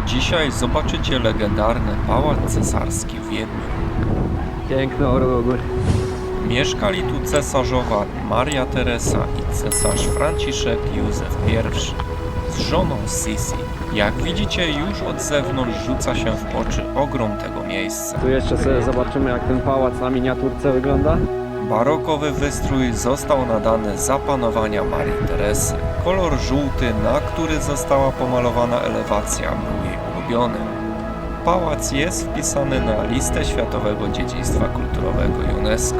Dzisiaj zobaczycie legendarny Pałac Cesarski w Wiedniu. Piękny orły u góry. Mieszkali tu cesarzowa Maria Teresa i cesarz Franciszek Józef I z żoną Sisi. Jak widzicie, już od zewnątrz rzuca się w oczy ogrom tego miejsca. Tu jeszcze sobie zobaczymy, jak ten pałac na miniaturce wygląda. Barokowy wystrój został nadany za panowania Marii Teresy. Kolor żółty, na który została pomalowana elewacja, był jej ulubiony. Pałac jest wpisany na listę Światowego Dziedzictwa Kulturowego UNESCO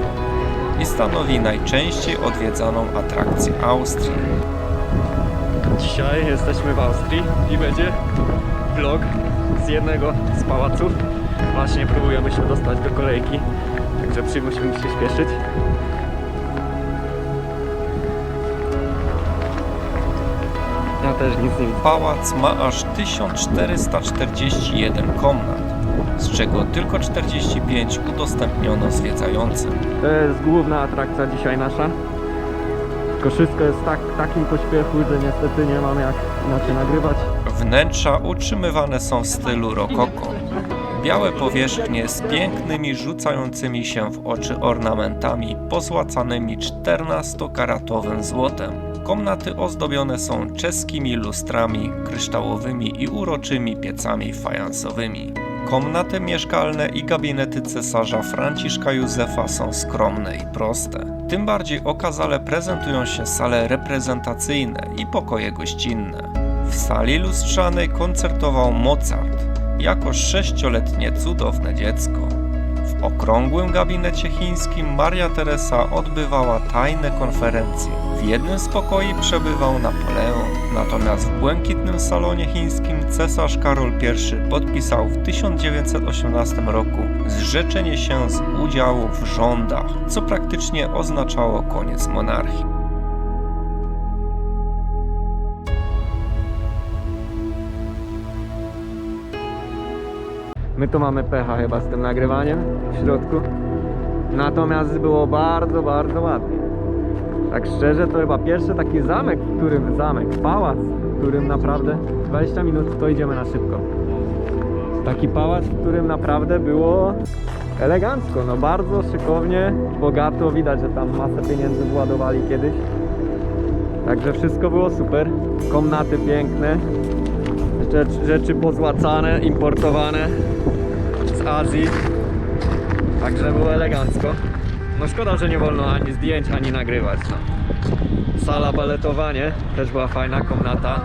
i stanowi najczęściej odwiedzaną atrakcję Austrii. Dzisiaj jesteśmy w Austrii i będzie vlog z jednego z pałaców. Właśnie próbujemy się dostać do kolejki, także musimy się śpieszyć. Ja też nic nie widzę. Pałac ma aż 1441 komnat, z czego tylko 45 udostępniono zwiedzającym. To jest główna atrakcja dzisiaj nasza. Tylko wszystko jest w takim pośpiechu, że niestety nie mam jak inaczej nagrywać. Wnętrza utrzymywane są w stylu rokoko. Białe powierzchnie z pięknymi, rzucającymi się w oczy ornamentami pozłacanymi 14-karatowym złotem. Komnaty ozdobione są czeskimi lustrami kryształowymi i uroczymi piecami fajansowymi. Komnaty mieszkalne i gabinety cesarza Franciszka Józefa są skromne i proste. Tym bardziej okazale prezentują się sale reprezentacyjne i pokoje gościnne. W sali lustrzanej koncertował Mozart jako 6-letnie cudowne dziecko. W okrągłym gabinecie chińskim Maria Teresa odbywała tajne konferencje. W jednym z pokoi przebywał Napoleon, natomiast w błękitnym salonie chińskim cesarz Karol I podpisał w 1918 roku zrzeczenie się z udziału w rządach, co praktycznie oznaczało koniec monarchii. My tu mamy pecha chyba z tym nagrywaniem w środku. Natomiast było bardzo, bardzo ładnie. Tak szczerze, to chyba pierwszy taki pałac, w którym naprawdę 20 minut to idziemy na szybko. Taki pałac, w którym naprawdę było elegancko, no bardzo szykownie, bogato, widać, że tam masę pieniędzy władowali kiedyś. Także wszystko było super, komnaty piękne, rzeczy pozłacane, importowane z Azji, także było elegancko. No szkoda, że nie wolno ani zdjęć, ani nagrywać. No. Sala baletowa, nie? Też była fajna komnata.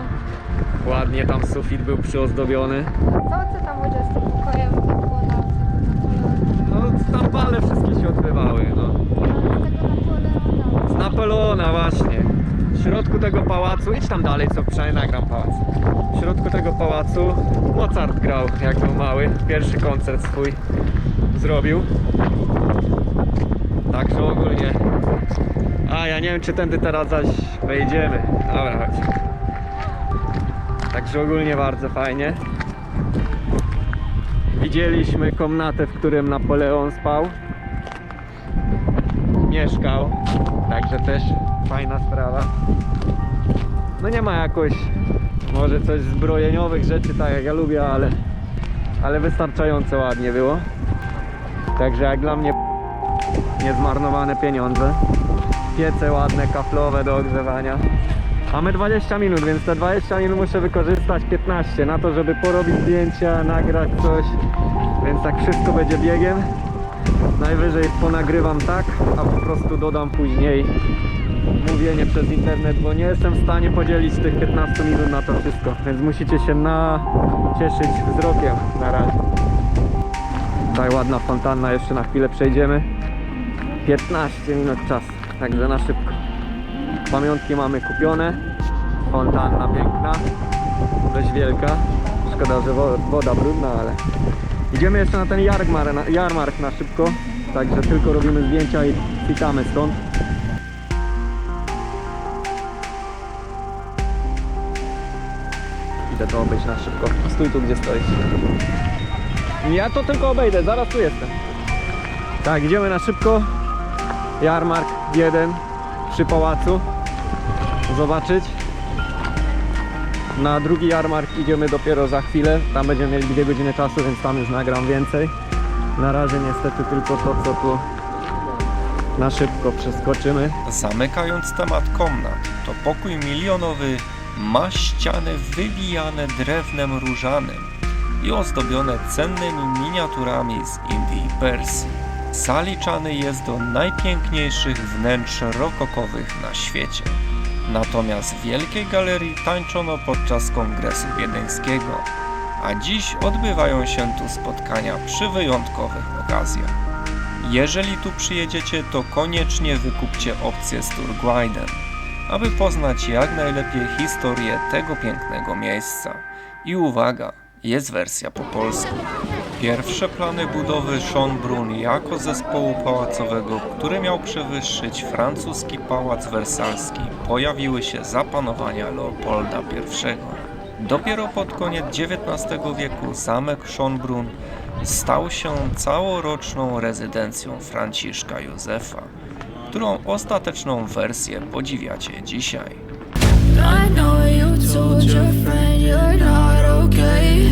Ładnie tam sufit był przyozdobiony. Co tam będzie z tym pokojem? Tak było na No tam bale wszystkie się odbywały, no. Z Napoleona właśnie. W środku tego pałacu, idź tam dalej, co przynajmniej nagram pałac. W środku tego pałacu Mozart grał, jak był mały. Pierwszy koncert swój zrobił. Także ogólnie. A ja nie wiem, czy tędy teraz zaś wejdziemy. Dobra, chodź. Także ogólnie bardzo fajnie. Widzieliśmy komnatę, w którym Napoleon spał. Mieszkał. Także też fajna sprawa. No nie ma jakoś może coś zbrojeniowych rzeczy, tak jak ja lubię, ale wystarczająco ładnie było. Także jak dla mnie niezmarnowane pieniądze. Piece ładne, kaflowe do ogrzewania. Mamy 20 minut, więc te 20 minut muszę wykorzystać 15 na to, żeby porobić zdjęcia, nagrać coś. Więc tak wszystko będzie biegiem. Najwyżej ponagrywam tak, a po prostu dodam później mówienie przez internet, bo nie jestem w stanie podzielić tych 15 minut na to wszystko. Więc musicie się cieszyć wzrokiem na razie. Tutaj ładna fontanna, jeszcze na chwilę przejdziemy. 15 minut czasu, także na szybko. Pamiątki mamy kupione. Fontanna piękna, dość wielka. Szkoda, że woda brudna, ale idziemy jeszcze na ten jarmark na szybko. Także tylko robimy zdjęcia i witamy stąd. Idę to obejść na szybko. Stój tu, gdzie stoisz. Ja to tylko obejdę, zaraz tu jestem. Tak, idziemy na szybko. Jarmark 1 przy pałacu. Zobaczyć. Na drugi jarmark idziemy dopiero za chwilę. Tam będziemy mieli 2 godziny czasu, więc tam już nagram więcej. Na razie niestety tylko to, co tu na szybko przeskoczymy. Zamykając temat komnat, to pokój milionowy ma ściany wybijane drewnem różanym i ozdobione cennymi miniaturami z Indii i Persji. Zaliczany jest do najpiękniejszych wnętrz rokokowych na świecie. Natomiast w Wielkiej Galerii tańczono podczas Kongresu Wiedeńskiego, a dziś odbywają się tu spotkania przy wyjątkowych okazjach. Jeżeli tu przyjedziecie, to koniecznie wykupcie opcję z tour guidem, aby poznać jak najlepiej historię tego pięknego miejsca. I uwaga, jest wersja po polsku. Pierwsze plany budowy Schönbrunn jako zespołu pałacowego, który miał przewyższyć francuski pałac wersalski, pojawiły się za panowania Leopolda I. Dopiero pod koniec XIX wieku zamek Schönbrunn stał się całoroczną rezydencją Franciszka Józefa, którą ostateczną wersję podziwiacie dzisiaj. I know you told your friend you're not okay.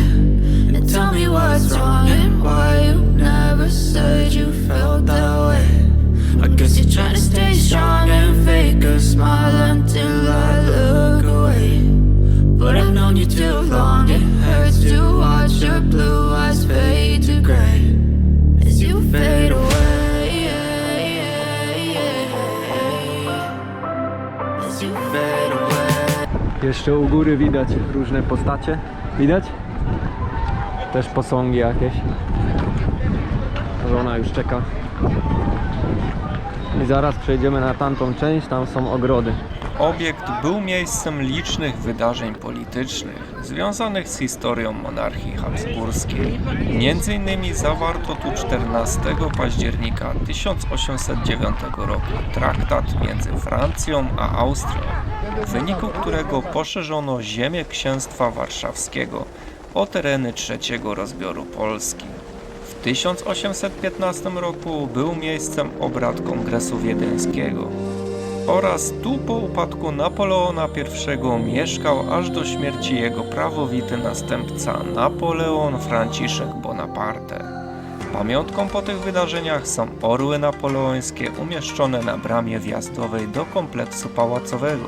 And tell me what's wrong and why you never said you felt that way. I guess you're trying to stay strong and fake a smile until I look away. But I've known you too long, it hurts to watch your blue eyes fade to gray as you fade away. As you fade away. Jeszcze u góry widać różne postacie. Widać? Też posągi jakieś. Żona już czeka. I zaraz przejdziemy na tamtą część, tam są ogrody. Obiekt był miejscem licznych wydarzeń politycznych związanych z historią monarchii habsburskiej. Między innymi zawarto tu 14 października 1809 roku traktat między Francją a Austrią, w wyniku którego poszerzono ziemię księstwa warszawskiego o tereny trzeciego rozbioru Polski. W 1815 roku był miejscem obrad Kongresu Wiedeńskiego oraz tu po upadku Napoleona I mieszkał aż do śmierci jego prawowity następca Napoleon Franciszek Bonaparte. Pamiątką po tych wydarzeniach są orły napoleońskie umieszczone na bramie wjazdowej do kompleksu pałacowego.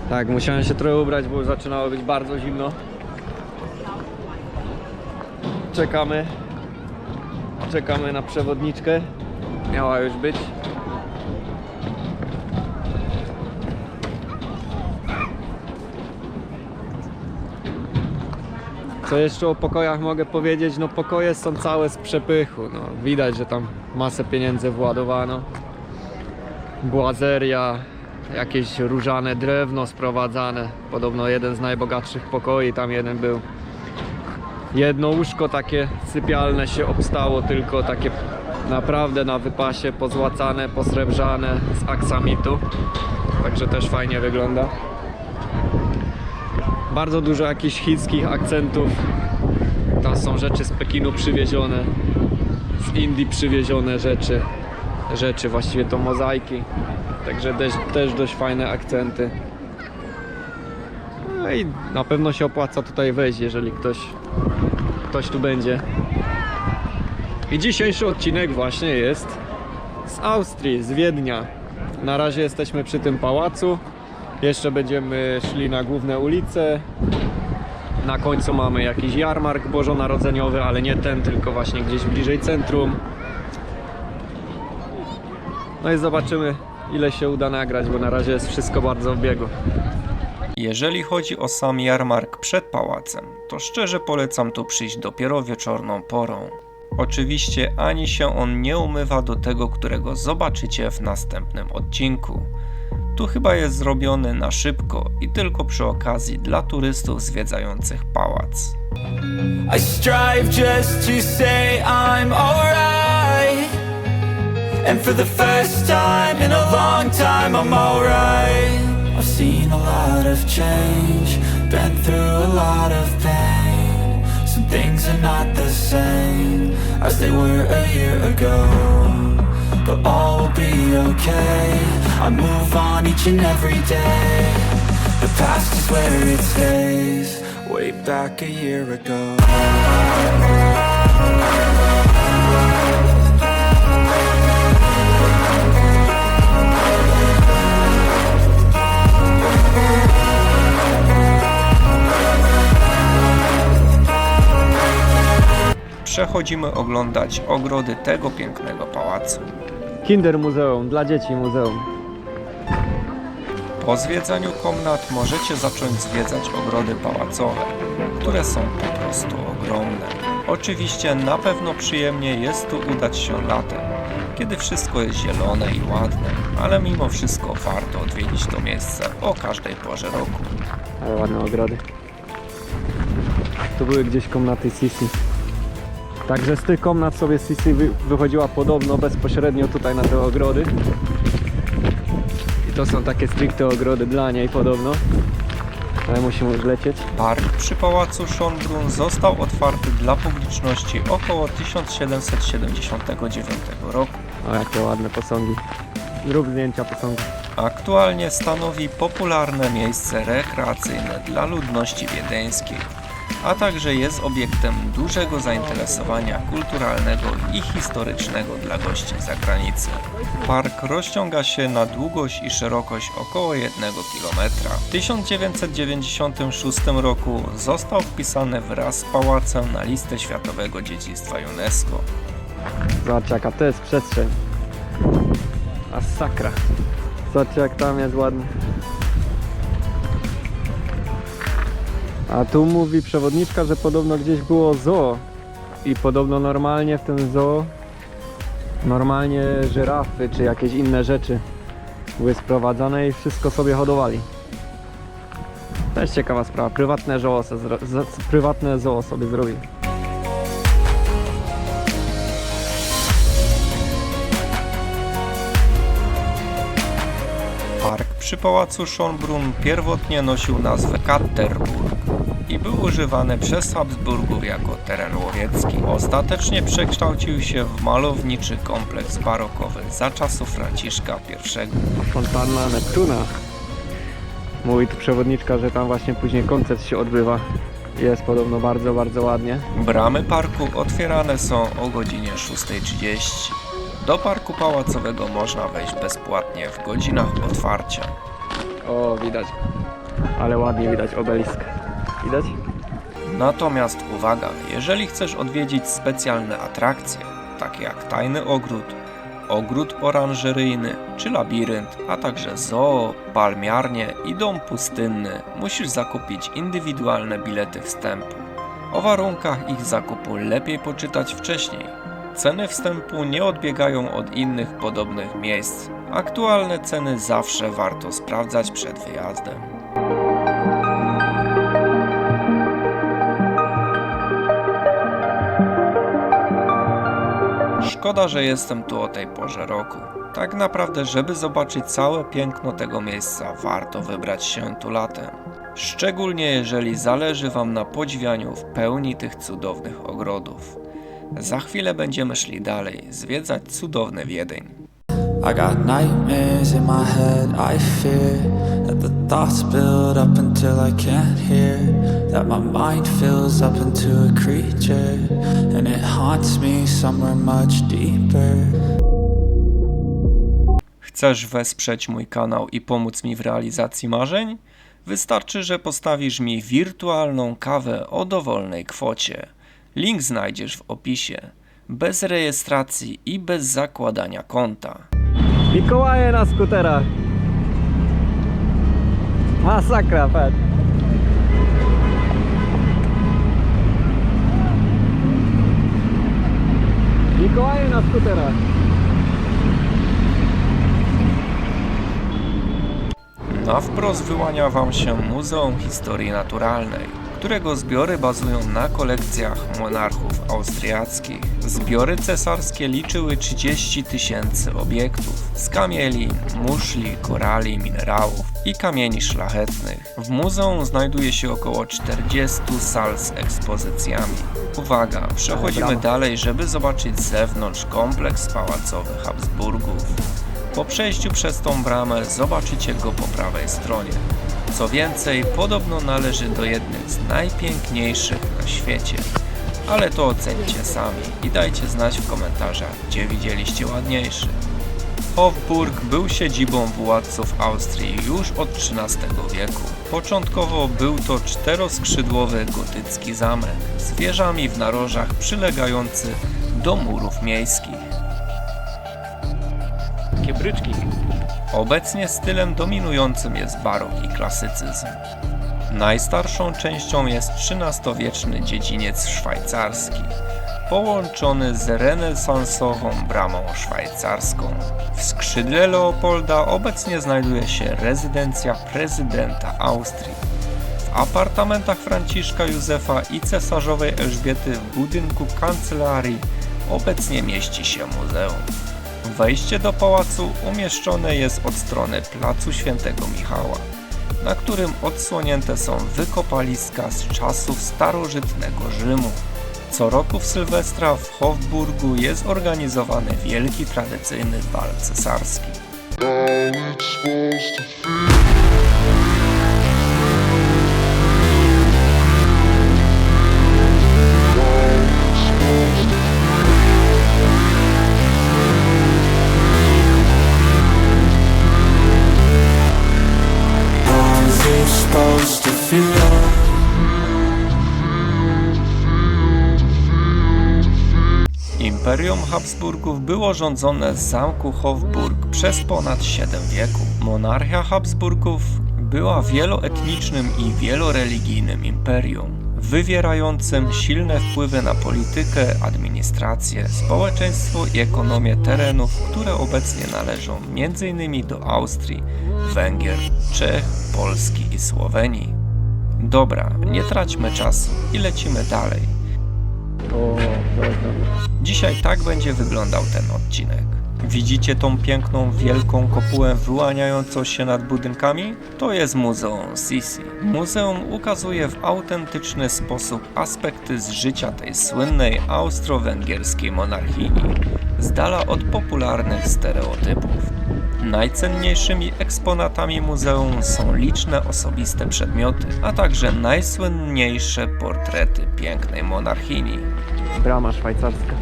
Tak, musiałem się trochę ubrać, bo zaczynało być bardzo zimno. Czekamy na przewodniczkę. Miała już być. Co jeszcze o pokojach mogę powiedzieć? No pokoje są całe z przepychu. No, widać, że tam masę pieniędzy władowano. Błazeria, jakieś różane drewno sprowadzane. Podobno jeden z najbogatszych pokoi, tam jeden był. Jedno łóżko takie sypialne się obstało, tylko takie naprawdę na wypasie, pozłacane, posrebrzane z aksamitu. Także też fajnie wygląda. Bardzo dużo jakichś chińskich akcentów. Tam są rzeczy z Pekinu przywiezione, z Indii przywiezione rzeczy, właściwie to mozaiki. Także też dość fajne akcenty. No i na pewno się opłaca tutaj wejść, jeżeli ktoś tu będzie. I dzisiejszy odcinek właśnie jest z Austrii, z Wiednia. Na razie jesteśmy przy tym pałacu. Jeszcze będziemy szli na główne ulice. Na końcu mamy jakiś jarmark bożonarodzeniowy, ale nie ten, tylko właśnie gdzieś bliżej centrum. No i zobaczymy, ile się uda nagrać, bo na razie jest wszystko bardzo w biegu. Jeżeli chodzi o sam jarmark przed pałacem, to szczerze polecam tu przyjść dopiero wieczorną porą. Oczywiście ani się on nie umywa do tego, którego zobaczycie w następnym odcinku. Tu chyba jest zrobiony na szybko i tylko przy okazji dla turystów zwiedzających pałac. I strive just to say I'm alright. And for the first time in a long time I'm alright. I've seen a lot of change, been through a lot of pain. Some things are not the same as they were a year ago. be okay. I move on each and every day. The past is where it stays. Way back a year ago. Przechodzimy oglądać ogrody tego pięknego pałacu. Kinder Muzeum, dla dzieci muzeum. Po zwiedzaniu komnat możecie zacząć zwiedzać ogrody pałacowe, które są po prostu ogromne. Oczywiście na pewno przyjemnie jest tu udać się latem, kiedy wszystko jest zielone i ładne, ale mimo wszystko warto odwiedzić to miejsce o każdej porze roku. Ale ładne ogrody. Tu były gdzieś komnaty Sisi. Także z tych komnat sobie Sisi wychodziła podobno bezpośrednio tutaj na te ogrody. I to są takie stricte ogrody dla niej podobno. Ale musimy już lecieć. Park przy pałacu Schönbrunn został otwarty dla publiczności około 1779 roku. O, jakie ładne posągi. Zrób zdjęcia posągu. Aktualnie stanowi popularne miejsce rekreacyjne dla ludności wiedeńskiej, a także jest obiektem dużego zainteresowania kulturalnego i historycznego dla gości z zagranicy. Park rozciąga się na długość i szerokość około 1 km. W 1996 roku został wpisany wraz z pałacem na listę Światowego Dziedzictwa UNESCO. Zobaczcie, jaka to jest przestrzeń. Masakra. Zobaczcie, jak tam jest ładnie. A tu mówi przewodniczka, że podobno gdzieś było zoo. I podobno normalnie w tym zoo normalnie żyrafy czy jakieś inne rzeczy były sprowadzane i wszystko sobie hodowali. Też ciekawa sprawa. Prywatne zoo sobie zrobili. Park przy pałacu Schönbrunn pierwotnie nosił nazwę Katterburg i był używany przez Habsburgów jako teren łowiecki. Ostatecznie przekształcił się w malowniczy kompleks barokowy za czasów Franciszka I. Fontanna Neptuna. Mówi tu przewodniczka, że tam właśnie później koncert się odbywa. Jest podobno bardzo, bardzo ładnie. Bramy parku otwierane są o godzinie 6:30. Do parku pałacowego można wejść bezpłatnie w godzinach otwarcia. O, widać. Ale ładnie widać obelisk. Widać? Natomiast uwaga, jeżeli chcesz odwiedzić specjalne atrakcje, takie jak tajny ogród oranżeryjny czy labirynt, a także zoo, palmiarnię i dom pustynny, musisz zakupić indywidualne bilety wstępu. O warunkach ich zakupu lepiej poczytać wcześniej. Ceny wstępu nie odbiegają od innych podobnych miejsc. Aktualne ceny zawsze warto sprawdzać przed wyjazdem. Szkoda, że jestem tu o tej porze roku. Tak naprawdę, żeby zobaczyć całe piękno tego miejsca, warto wybrać się tu latem. Szczególnie jeżeli zależy Wam na podziwianiu w pełni tych cudownych ogrodów. Za chwilę będziemy szli dalej, zwiedzać cudowny Wiedeń. I got nightmares in my head, I fear that the thoughts build up until I can't hear, that my mind fills up into a creature, and it haunts me somewhere much deeper. Chcesz wesprzeć mój kanał i pomóc mi w realizacji marzeń? Wystarczy, że postawisz mi wirtualną kawę o dowolnej kwocie. Link znajdziesz w opisie. Bez rejestracji i bez zakładania konta. Mikołaje na skuterach. Masakra, Pet. Mikołaje na skuterach. Na wprost wyłania Wam się Muzeum Historii Naturalnej, którego zbiory bazują na kolekcjach monarchów austriackich. Zbiory cesarskie liczyły 30 000 obiektów z kamieni, muszli, korali, minerałów i kamieni szlachetnych. W muzeum znajduje się około 40 sal z ekspozycjami. Uwaga, przechodzimy dalej, żeby zobaczyć z zewnątrz kompleks pałacowy Habsburgów. Po przejściu przez tą bramę zobaczycie go po prawej stronie. Co więcej, podobno należy do jednych z najpiękniejszych na świecie. Ale to ocencie sami i dajcie znać w komentarzach, gdzie widzieliście ładniejszy. Hofburg był siedzibą władców Austrii już od XIII wieku. Początkowo był to czteroskrzydłowy gotycki zamek z wieżami w narożach przylegający do murów miejskich. Takie bryczki. Obecnie stylem dominującym jest barok i klasycyzm. Najstarszą częścią jest XIII-wieczny dziedziniec szwajcarski, połączony z renesansową bramą szwajcarską. W skrzydle Leopolda obecnie znajduje się rezydencja prezydenta Austrii. W apartamentach Franciszka Józefa i cesarzowej Elżbiety w budynku kancelarii obecnie mieści się muzeum. Wejście do pałacu umieszczone jest od strony placu Świętego Michała, na którym odsłonięte są wykopaliska z czasów starożytnego Rzymu. Co roku w Sylwestra w Hofburgu jest organizowany wielki tradycyjny bal cesarski. Supposed to feel. Imperium Habsburgów było rządzone z zamku Hofburg przez ponad 7 wieków. Monarchia Habsburgów była wieloetnicznym i wieloreligijnym imperium, wywierającym silne wpływy na politykę, administrację, społeczeństwo i ekonomię terenów, które obecnie należą m.in. do Austrii, Węgier, Czech, Polski i Słowenii. Dobra, nie traćmy czasu i lecimy dalej. Dzisiaj tak będzie wyglądał ten odcinek. Widzicie tą piękną, wielką kopułę wyłaniającą się nad budynkami? To jest Muzeum Sisi. Muzeum ukazuje w autentyczny sposób aspekty z życia tej słynnej austro-węgierskiej monarchini, z dala od popularnych stereotypów. Najcenniejszymi eksponatami muzeum są liczne osobiste przedmioty, a także najsłynniejsze portrety pięknej monarchini. Brama szwajcarska.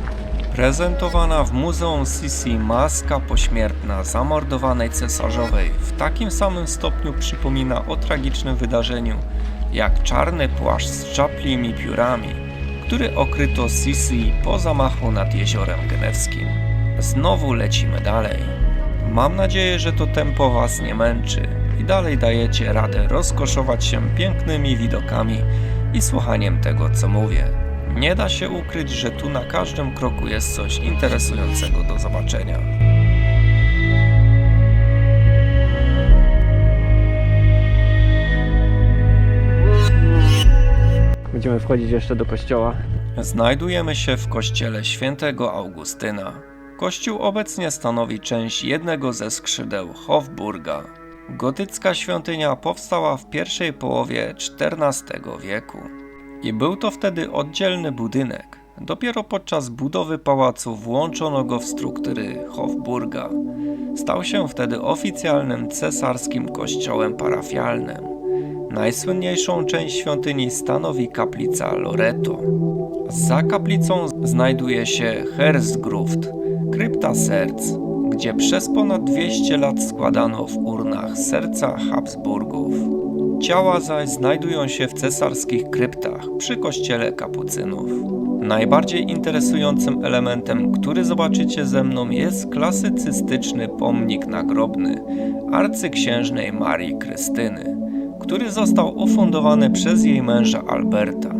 Prezentowana w Muzeum Sisi maska pośmiertna zamordowanej cesarzowej w takim samym stopniu przypomina o tragicznym wydarzeniu, jak czarny płaszcz z czaplijmi piórami, który okryto Sisi po zamachu nad Jeziorem Genewskim. Znowu lecimy dalej. Mam nadzieję, że to tempo Was nie męczy i dalej dajecie radę rozkoszować się pięknymi widokami i słuchaniem tego, co mówię. Nie da się ukryć, że tu na każdym kroku jest coś interesującego do zobaczenia. Będziemy wchodzić jeszcze do kościoła. Znajdujemy się w kościele świętego Augustyna. Kościół obecnie stanowi część jednego ze skrzydeł Hofburga. Gotycka świątynia powstała w pierwszej połowie XIV wieku i był to wtedy oddzielny budynek. Dopiero podczas budowy pałacu włączono go w struktury Hofburga. Stał się wtedy oficjalnym cesarskim kościołem parafialnym. Najsłynniejszą część świątyni stanowi kaplica Loreto. Za kaplicą znajduje się Herzgruft, krypta serc, gdzie przez ponad 200 lat składano w urnach serca Habsburgów. Ciała zaś znajdują się w cesarskich kryptach przy kościele kapucynów. Najbardziej interesującym elementem, który zobaczycie ze mną, jest klasycystyczny pomnik nagrobny arcyksiężnej Marii Krystyny, który został ufundowany przez jej męża Alberta.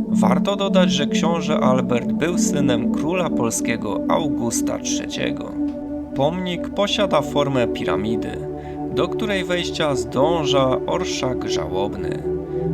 Warto dodać, że książę Albert był synem króla polskiego Augusta III. Pomnik posiada formę piramidy, do której wejścia zdąża orszak żałobny.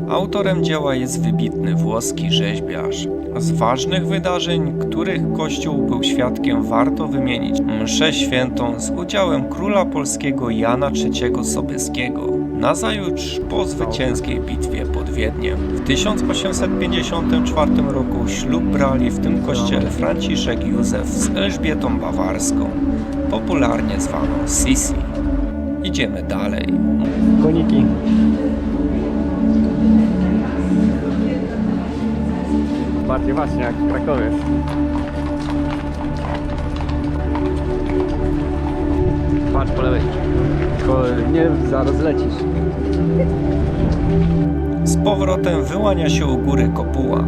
Autorem dzieła jest wybitny włoski rzeźbiarz. Z ważnych wydarzeń, których Kościół był świadkiem, warto wymienić mszę świętą z udziałem króla polskiego Jana III Sobieskiego, nazajutrz po zwycięskiej bitwie pod Wiedniem. W 1854 roku ślub brali w tym kościele Franciszek Józef z Elżbietą Bawarską, popularnie zwaną Sisi. Idziemy dalej. Koniki. Bardziej właśnie jak w Krakowie. Patrz po lewej. Tylko nie, zaraz lecisz. Z powrotem wyłania się u góry kopuła,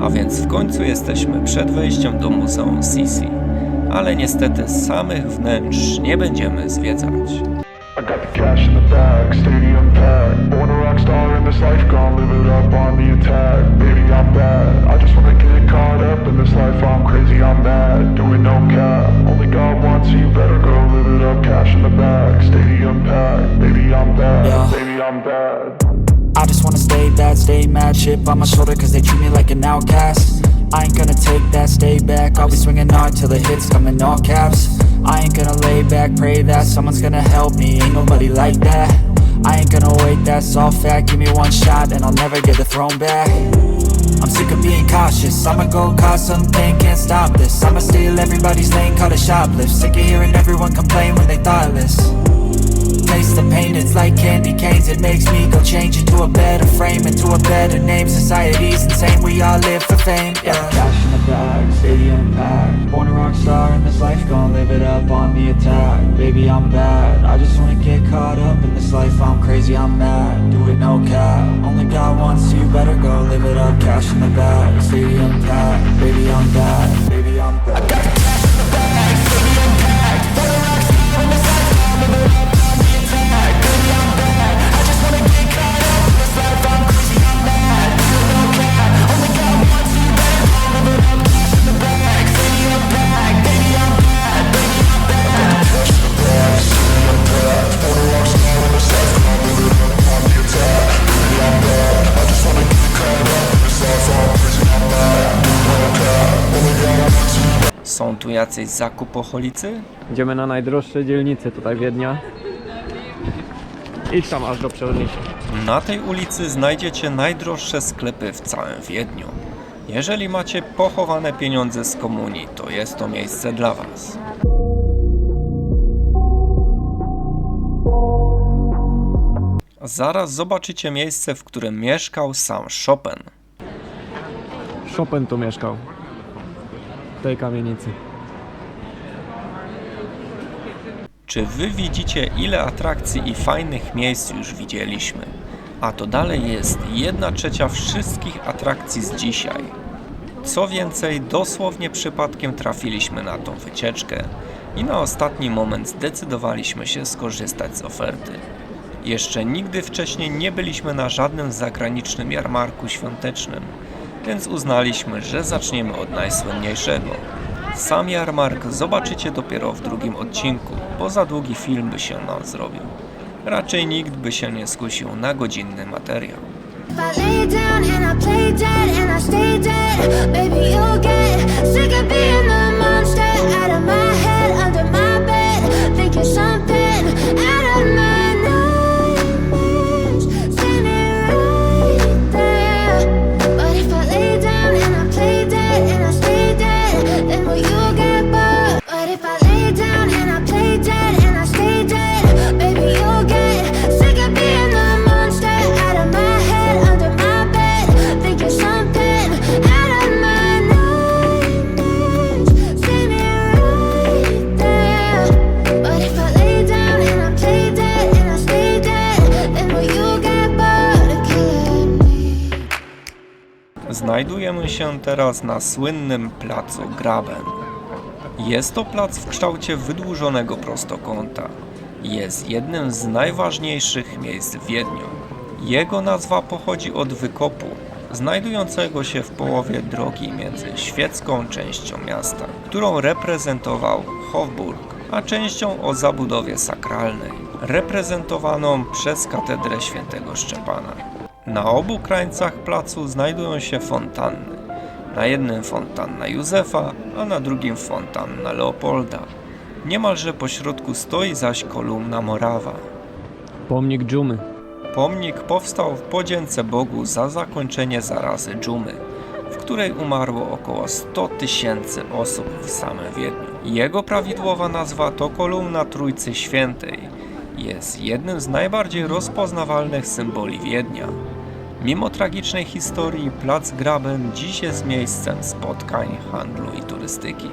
a więc w końcu jesteśmy przed wejściem do Muzeum Sisi. Ale niestety samych wnętrz nie będziemy zwiedzać. I got the cash in the bag, stadium packed. Born a rock star in this life, gonna live it up on the attack. Baby, I'm bad. I just wanna get caught up in this life. I'm crazy, I'm mad. Doing no cap. Only God wants you, better go live it up. Cash in the bag, stadium packed. Baby, I'm bad. Yeah. Baby, I'm bad. I just wanna stay bad, stay mad, chip on my shoulder cause they treat me like an outcast. I ain't gonna take that, stay back, I'll be swinging hard till the hits come in all caps. I ain't gonna lay back, pray that someone's gonna help me, ain't nobody like that. I ain't gonna wait, that's all fact, give me one shot and I'll never get the throne back. I'm sick of being cautious, I'ma go cause some pain, can't stop this. I'ma steal everybody's lane, call it shoplift. Sick of hearing everyone complain when they thoughtless. Taste the pain, it's like candy canes. It makes me go change into a better frame, into a better name. Society's insane, we all live for fame. Yeah. Cash in the bag, stadium packed. Born a rock star in this life, gonna live it up on the attack. Baby, I'm bad. I just wanna get caught up in this life. I'm crazy, I'm mad. Do it no cap. Only God wants you, better go live it up. Cash in the bag, stadium packed. Baby, I'm bad. Baby, I'm bad. I got the cash in the bag, stadium packed. Born a rock star in this life, gonna live it up. Są tu jacyś zakupoholicy? Idziemy na najdroższe dzielnice tutaj Wiednia. Idź tam aż do przewodnika. Na tej ulicy znajdziecie najdroższe sklepy w całym Wiedniu. Jeżeli macie pochowane pieniądze z komunii, to jest to miejsce dla Was. Zaraz zobaczycie miejsce, w którym mieszkał sam Chopin. Chopin tu mieszkał. W tej kamienicy. Czy Wy widzicie, ile atrakcji i fajnych miejsc już widzieliśmy? A to dalej jest 1/3 wszystkich atrakcji z dzisiaj. Co więcej, dosłownie przypadkiem trafiliśmy na tą wycieczkę i na ostatni moment zdecydowaliśmy się skorzystać z oferty. Jeszcze nigdy wcześniej nie byliśmy na żadnym zagranicznym jarmarku świątecznym, więc uznaliśmy, że zaczniemy od najsłynniejszego. Sam jarmark zobaczycie dopiero w drugim odcinku, bo za długi film by się nam zrobił. Raczej nikt by się nie skusił na godzinny materiał. If I lay down and I play dead and I stay dead, baby you'll get sick of being the monster out of my head, under my bed, thinking something out of my nightmares, standing right there. But if I lay down and I play dead and I stay dead, then will you get bored? But if I lay down and I play dead and I stay dead, baby you'll get sick of being the monster out of my head, under my bed, thinking something out of my nightmares, standing right there. But if I lay down and I play dead and I stay dead, then will you get bored of killing me? Znajdujemy się teraz na słynnym placu Graben. Jest to plac w kształcie wydłużonego prostokąta. Jest jednym z najważniejszych miejsc w Wiedniu. Jego nazwa pochodzi od wykopu, znajdującego się w połowie drogi między świecką częścią miasta, którą reprezentował Hofburg, a częścią o zabudowie sakralnej, reprezentowaną przez katedrę świętego Szczepana. Na obu krańcach placu znajdują się fontanny. Na jednym fontanna Józefa, a na drugim fontanna Leopolda. Niemalże pośrodku stoi zaś kolumna Morawa. Pomnik dżumy. Pomnik powstał w podzięce Bogu za zakończenie zarazy dżumy, w której umarło około 100 000 osób w samym Wiedniu. Jego prawidłowa nazwa to kolumna Trójcy Świętej. Jest jednym z najbardziej rozpoznawalnych symboli Wiednia. Mimo tragicznej historii, plac Graben dziś jest miejscem spotkań, handlu i turystyki.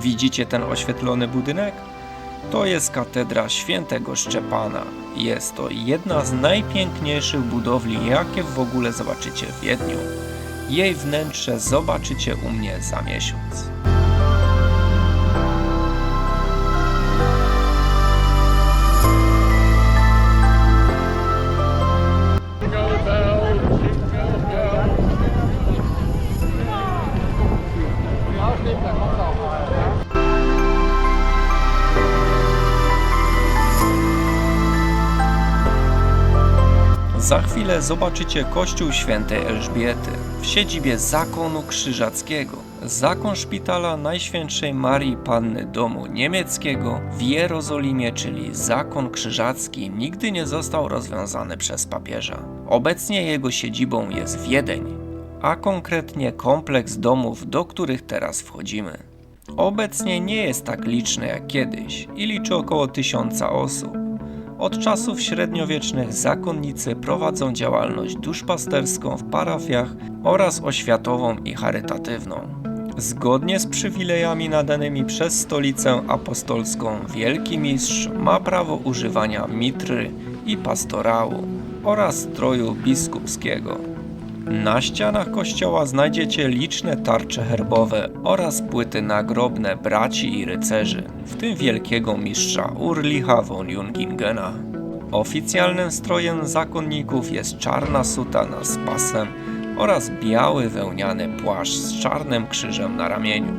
Widzicie ten oświetlony budynek? To jest katedra Świętego Szczepana. Jest to jedna z najpiękniejszych budowli, jakie w ogóle zobaczycie w Wiedniu. Jej wnętrze zobaczycie u mnie za miesiąc. Za chwilę zobaczycie kościół świętej Elżbiety w siedzibie Zakonu Krzyżackiego. Zakon szpitala Najświętszej Marii Panny Domu Niemieckiego w Jerozolimie, czyli Zakon Krzyżacki, nigdy nie został rozwiązany przez papieża. Obecnie jego siedzibą jest Wiedeń, a konkretnie kompleks domów, do których teraz wchodzimy. Obecnie nie jest tak liczny jak kiedyś i liczy około 1000 osób. Od czasów średniowiecznych zakonnicy prowadzą działalność duszpasterską w parafiach oraz oświatową i charytatywną. Zgodnie z przywilejami nadanymi przez Stolicę Apostolską, Wielki Mistrz ma prawo używania mitry i pastorału oraz stroju biskupskiego. Na ścianach kościoła znajdziecie liczne tarcze herbowe oraz płyty nagrobne braci i rycerzy, w tym wielkiego mistrza Urlicha von Jungingena. Oficjalnym strojem zakonników jest czarna sutana z pasem oraz biały wełniany płaszcz z czarnym krzyżem na ramieniu.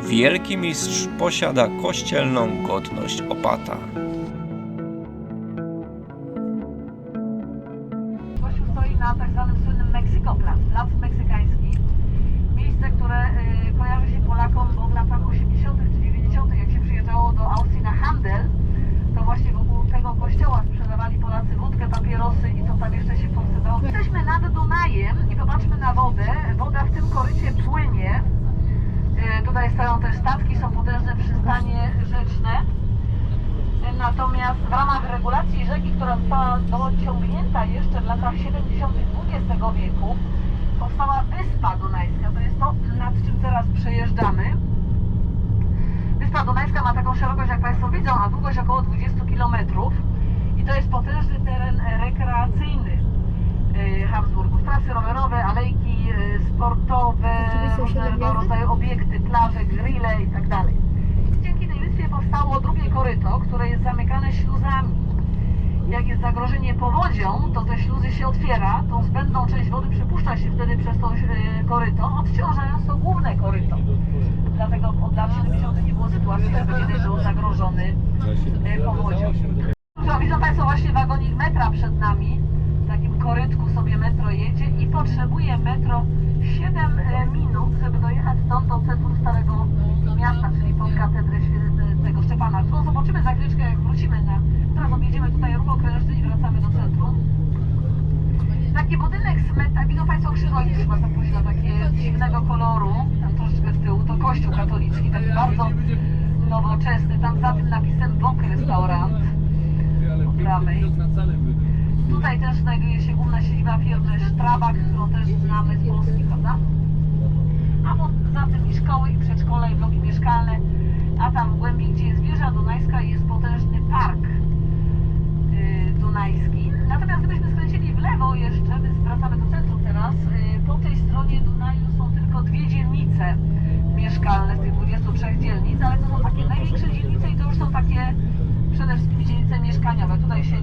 Wielki mistrz posiada kościelną godność opata. Kościół stoi na tak zwanym słynnym Meksykoplatz, plac meksykański. Miejsce, które kojarzy się Polakom, bo w latach 80. czy 90. jak się przyjeżdżało do Austrii na handel, to właśnie wokół tego kościoła sprzedawali Polacy wódkę, papierosy i co tam jeszcze się w Polsce dało. Jesteśmy nad Dunajem i popatrzmy na wodę. Woda w tym korycie płynie. Tutaj stoją też statki, są potężne przystanie rzeczne. Natomiast w ramach regulacji rzeki, która została dociągnięta jeszcze w latach 70. XX wieku, powstała Wyspa Dunajska. To jest to, nad czym teraz przejeżdżamy. Wyspa Dunajska ma taką szerokość, jak Państwo widzą, a długość około 20 km. I to jest potężny teren rekreacyjny Habsburgów. Trasy rowerowe, alejki sportowe, różnego rodzaju obiekty, plaże, grille i tak dalej. Dzięki tej wyspie powstało drugie koryto, które jest zamykane śluzami. Jak jest zagrożenie powodzią, to te śluzy się otwiera, tą zbędną część wody przepuszcza się wtedy przez to koryto, odciążając to główne koryto. Dlatego od lat 70. nie było sytuacji, żeby kiedy był zagrożony powodzią. Widzą Państwo właśnie wagonik metra przed nami. W takim korytku sobie metro jedzie i potrzebuje metro 7 minut, żeby dojechać stąd do centrum Starego Miasta, czyli pod katedrę Świętego Szczepana. To zobaczymy za chwileczkę, jak wrócimy teraz objedziemy tutaj ruch okrężny i wracamy do centrum. Taki budynek z metra, widzą Państwo krzyża, nie trzeba zaprosić na takie dziwnego koloru, tam troszeczkę z tyłu, to kościół katolicki, taki bardzo nowoczesny, tam za tym napisem Bok Restaurant po prawej. Tutaj też znajduje się główna siedziba firmy Strabag, którą też znamy z Polski, prawda? A za tym i szkoły, i przedszkola, i bloki mieszkalne, a tam w głębi, gdzie jest wieża dunajska, jest potężny park dunajski. Natomiast gdybyśmy skręcili w lewo jeszcze, my wracamy do centrum teraz, po tej stronie Dunaju są tylko 2 dzielnice mieszkalne z tych 23 dzielnic, ale to są takie największe dzielnice i to już są takie przede wszystkim dzielnice mieszkaniowe. Tutaj się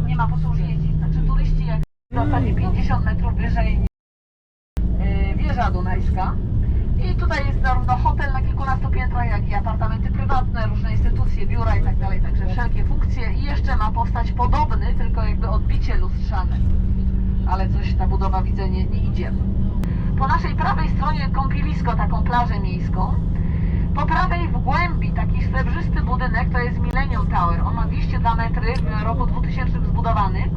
nie ma po co już jeździć. Znaczy turyści jak w zasadzie 50 metrów wyżej wieża dunajska. I tutaj jest zarówno hotel na kilkunastu piętrach, jak i apartamenty prywatne, różne instytucje, biura i tak dalej, także wszelkie funkcje. I jeszcze ma powstać podobny, tylko jakby odbicie lustrzane. Ale coś ta budowa, widzę, nie idzie. Po naszej prawej stronie kąpielisko, taką plażę miejską. Po prawej w głębi taki srebrzysty budynek, to jest Millennium Tower. On ma 202 metry, w roku 2000 zbudowany.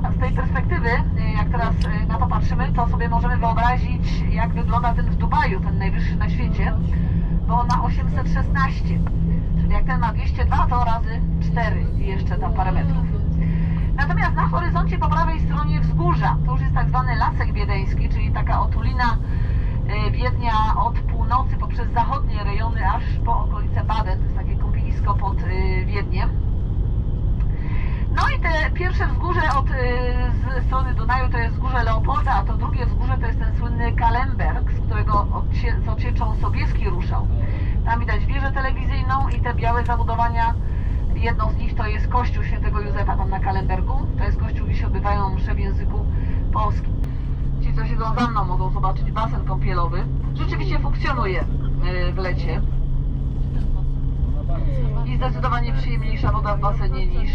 A z tej perspektywy, jak teraz na to patrzymy, to sobie możemy wyobrazić, jak wygląda ten w Dubaju, ten najwyższy na świecie, bo on ma 816, czyli jak ten ma 202, to razy 4 i jeszcze tam parę metrów. Natomiast na horyzoncie po prawej stronie wzgórza, to już jest tak zwany Lasek Wiedeński, czyli taka otulina Wiednia od północy poprzez zachodnie rejony aż po okolice Baden, to jest takie kąpielisko pod Wiedniem. No i te pierwsze wzgórze z strony Dunaju to jest wzgórze Leopolda, a to drugie wzgórze to jest ten słynny Kalemberg, z którego z odsieczą Sobieski ruszał. Tam widać wieżę telewizyjną i te białe zabudowania. Jedną z nich to jest kościół świętego Józefa tam na Kalembergu. To jest kościół, gdzie się odbywają msze w języku polskim. Ci, co siedzą za mną, mogą zobaczyć basen kąpielowy. Rzeczywiście funkcjonuje w lecie. I zdecydowanie przyjemniejsza woda w basenie niż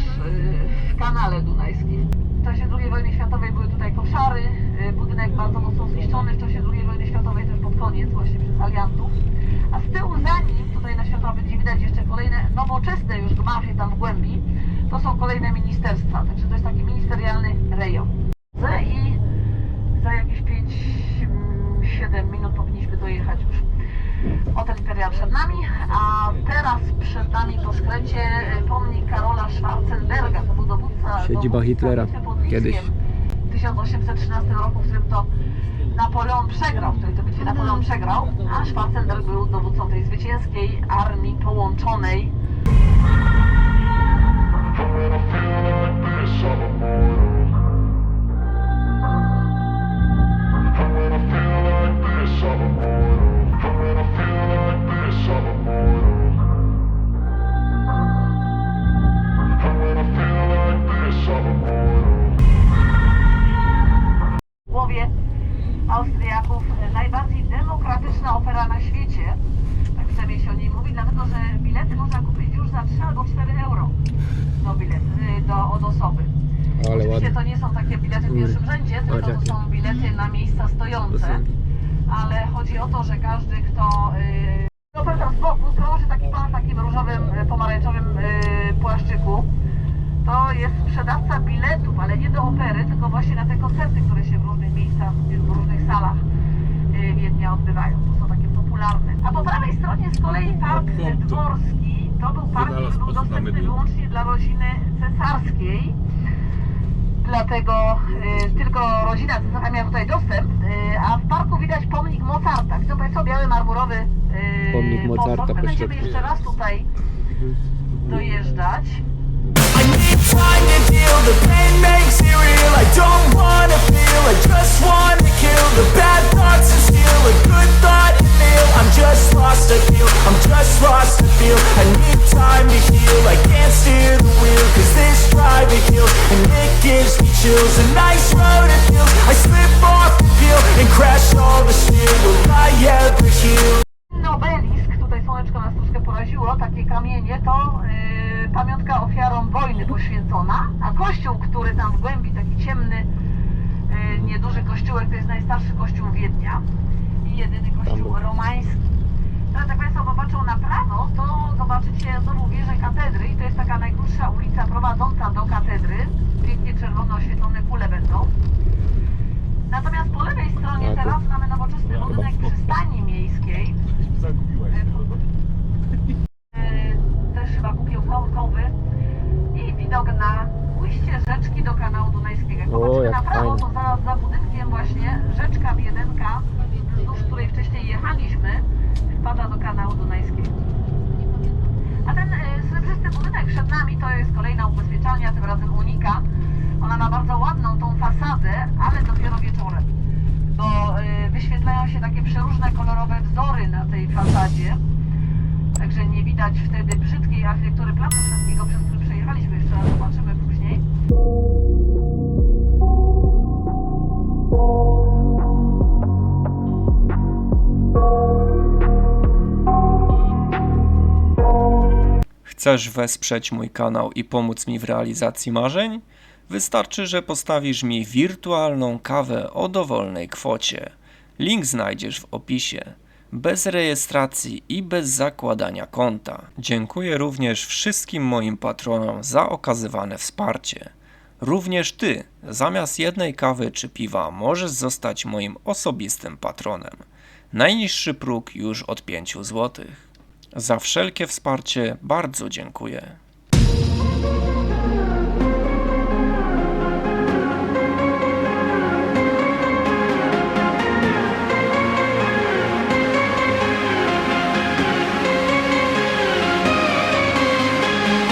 w kanale dunajskim. W czasie II wojny światowej były tutaj koszary. Budynek bardzo mocno zniszczony w czasie II wojny światowej, też pod koniec, właśnie przez aliantów. A z tyłu za nim, tutaj na Światłowydzi widać jeszcze kolejne nowoczesne już gmachy tam w głębi. To są kolejne ministerstwa, także to jest taki ministerialny rejon. I za jakieś 5-7 minut powinniśmy dojechać już. Hotel Imperial przed nami, a teraz przed nami po skręcie pomnik Karola Schwarzenberga, to był dowódca Hitlera kiedyś. W 1813 roku, w którym to Napoleon przegrał, w której to bitwie Napoleon przegrał, a Schwarzenberg był dowódcą tej zwycięskiej armii połączonej. W głowie Austriaków najbardziej demokratyczna opera na świecie, tak przynajmniej się o niej mówi, dlatego że bilety można kupić już za 3 albo 4 euro od osoby. Ale Oczywiście ładnie. to nie są takie bilety w pierwszym rzędzie, tylko to są bilety na miejsca stojące, ale chodzi o to, że każdy, kto... Oferta z boku krąży taki pan w takim różowym, pomarańczowym płaszczyku. To jest sprzedawca biletów, ale nie do opery, tylko właśnie na te koncerty, które się w różnych miejscach, w różnych salach Wiednia odbywają. To są takie popularne. A po prawej stronie z kolei park dworski. To był park, który był dostępny wyłącznie dla rodziny cesarskiej. Dlatego tylko rodzina cesarska miała tutaj dostęp. A w parku widać pomnik Mozarta. Widzą Państwo biały marmurowy Pomnik Mozarta posąg. My po będziemy środku. jeszcze raz tutaj dojeżdżać. I need time to deal, the pain makes it real. I don't wanna feel, I just wanna kill the bad thoughts and steal a good thought and feel. I'm just lost to feel, I'm just lost to feel. I need time to heal, I can't steer the wheel, cause this drive it kills, and it gives me chills. A nice road it feels, I slip off the peel and crash all the steel. Will I ever heal? Obelisk, tutaj słoneczko nas troszkę poraziło, takie kamienie, to pamiątka ofiarom wojny poświęcona, a kościół, który tam w głębi, taki ciemny, nieduży kościółek, to jest najstarszy kościół Wiednia i jedyny kościół romański. Teraz jak Państwo popatrzą na prawo, to zobaczycie znowu wieżę katedry i to jest taka najkrótsza ulica prowadząca do katedry. Pięknie czerwono oświetlone kule będą. Natomiast po lewej stronie teraz mamy nowoczesny budynek przystani miejskiej. Też chyba kukiełkowy i widok na ujście rzeczki do kanału Dunajskiego. Jak popatrzymy jak na prawo, fajnie. to zaraz za budynkiem właśnie rzeczka Wiedenka, wzdłuż której wcześniej jechaliśmy, wpada do kanału Dunajskiego. A ten srebrzysty budynek przed nami to jest kolejna ubezpieczalnia, tym razem Unika. Ona ma bardzo ładną tą fasadę, ale dopiero wieczorem, bo wyświetlają się takie przeróżne kolorowe wzory na tej fasadzie. Także nie widać wtedy brzydkiej architektury Placu Śląskiego, przez który przejechaliśmy, jeszcze raz zobaczymy później. Chcesz wesprzeć mój kanał i pomóc mi w realizacji marzeń? Wystarczy, że postawisz mi wirtualną kawę o dowolnej kwocie. Link znajdziesz w opisie. Bez rejestracji i bez zakładania konta. Dziękuję również wszystkim moim patronom za okazywane wsparcie. Również Ty, zamiast jednej kawy czy piwa, możesz zostać moim osobistym patronem. Najniższy próg już od 5 zł. Za wszelkie wsparcie bardzo dziękuję.